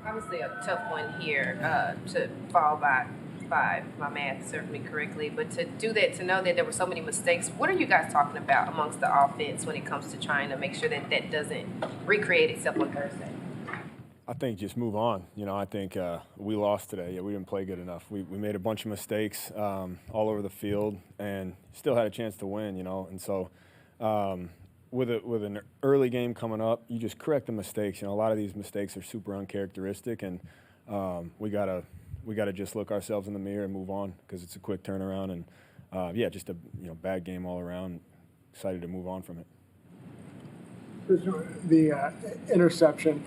Obviously, a tough one here to fall by 5. My math served me correctly, but to do that, to know that there were so many mistakes, what are you guys talking about amongst the offense when it comes to trying to make sure that that doesn't recreate itself on Thursday? I think just move on. I think we lost today. Yeah, we didn't play good enough. We made a bunch of mistakes all over the field and still had a chance to win, And so with an early game coming up, you just correct the mistakes. A lot of these mistakes are super uncharacteristic, and we gotta just look ourselves in the mirror and move on because it's a quick turnaround. And just a bad game all around. Excited to move on from it. The interception.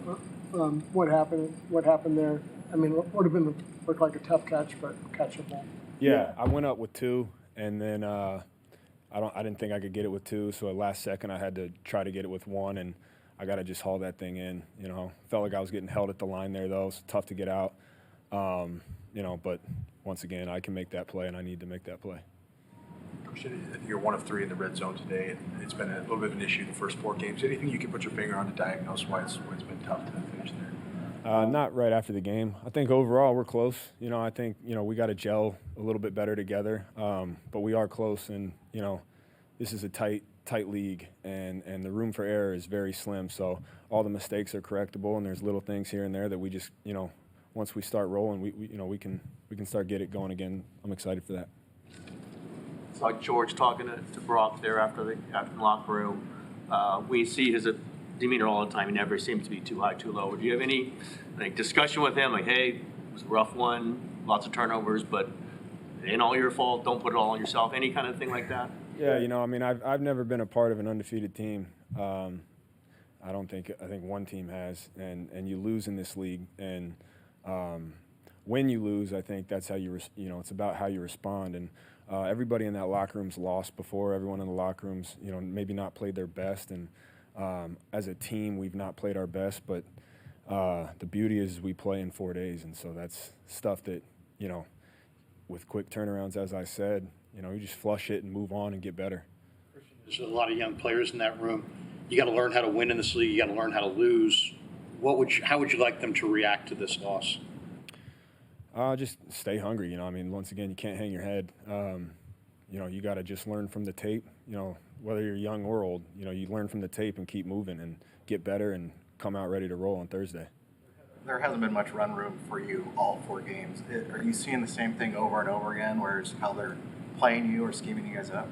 What happened? What happened there? I mean, what would have been looked like a tough catch, but catchable. Yeah, I went up with 2, and then I didn't think I could get it with 2, so at last second I had to try to get it with 1, and I got to just haul that thing in. Felt like I was getting held at the line there though. It's tough to get out. But once again, I can make that play, and I need to make that play. You're 1 of 3 in the red zone today. It's been a little bit of an issue the first 4 games. Anything you can put your finger on to diagnose why it's been tough to finish there? Not right after the game. I think overall we're close. I think we got to gel a little bit better together. But we are close, and this is a tight league, and the room for error is very slim. So all the mistakes are correctable, and there's little things here and there that we just once we start rolling, we can start get it going again. I'm excited for that. It's like George talking to Brock there after the locker room. We see his demeanor all the time. He never seems to be too high, too low. Do you have any discussion with him? Like, hey, it was a rough one, lots of turnovers, but it ain't all your fault. Don't put it all on yourself. Any kind of thing like that? Yeah, I've never been a part of an undefeated team. I think one team has, and you lose in this league, and when you lose, I think that's how it's about how you respond. And everybody in that locker room's lost before. Everyone in the locker room's, maybe not played their best. And as a team, we've not played our best. But the beauty is we play in 4 days. And so that's stuff that, with quick turnarounds, as I said, you just flush it and move on and get better. There's a lot of young players in that room. You got to learn how to win in this league. You got to learn how to lose. How would you like them to react to this loss? Just stay hungry. Once again, you can't hang your head. You got to just learn from the tape. Whether you're young or old, you learn from the tape and keep moving and get better and come out ready to roll on Thursday. There hasn't been much run room for you all 4 games. Are you seeing the same thing over and over again, whereas how they're playing you or scheming you guys up?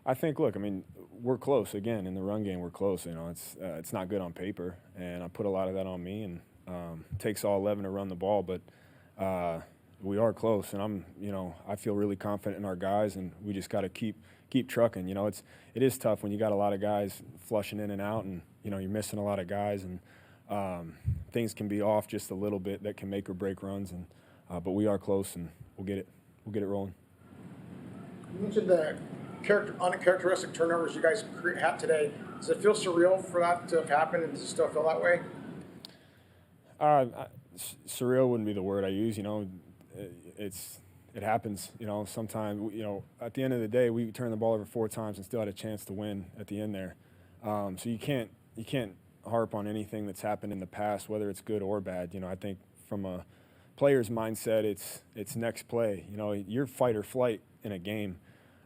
I think, we're close. Again, in the run game, we're close. It's not good on paper, and I put a lot of that on me, and it takes all 11 to run the ball, but we are close, and I feel really confident in our guys, and we just got to keep trucking. It is tough when you got a lot of guys flushing in and out, and you're missing a lot of guys, and things can be off just a little bit that can make or break runs, and but we are close, and we'll get it rolling. You mentioned the uncharacteristic turnovers you guys had today. Does it feel surreal for that to have happened, and does it still feel that way? Surreal wouldn't be the word I use. It happens. Sometimes. At the end of the day, we turned the ball over 4 times and still had a chance to win at the end there. So you can't harp on anything that's happened in the past, whether it's good or bad. I think from a player's mindset, it's next play. You're fight or flight in a game,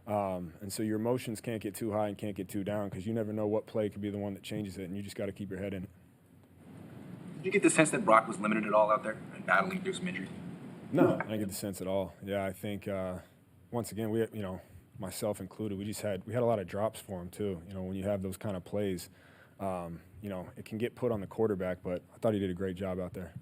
and so your emotions can't get too high and can't get too down because you never know what play could be the one that changes it, and you just got to keep your head in it. Did you get the sense that Brock was limited at all out there and battling through some injuries? No, I didn't get the sense at all. Yeah, I think once again we, myself included, we had a lot of drops for him too. When you have those kind of plays, it can get put on the quarterback, but I thought he did a great job out there.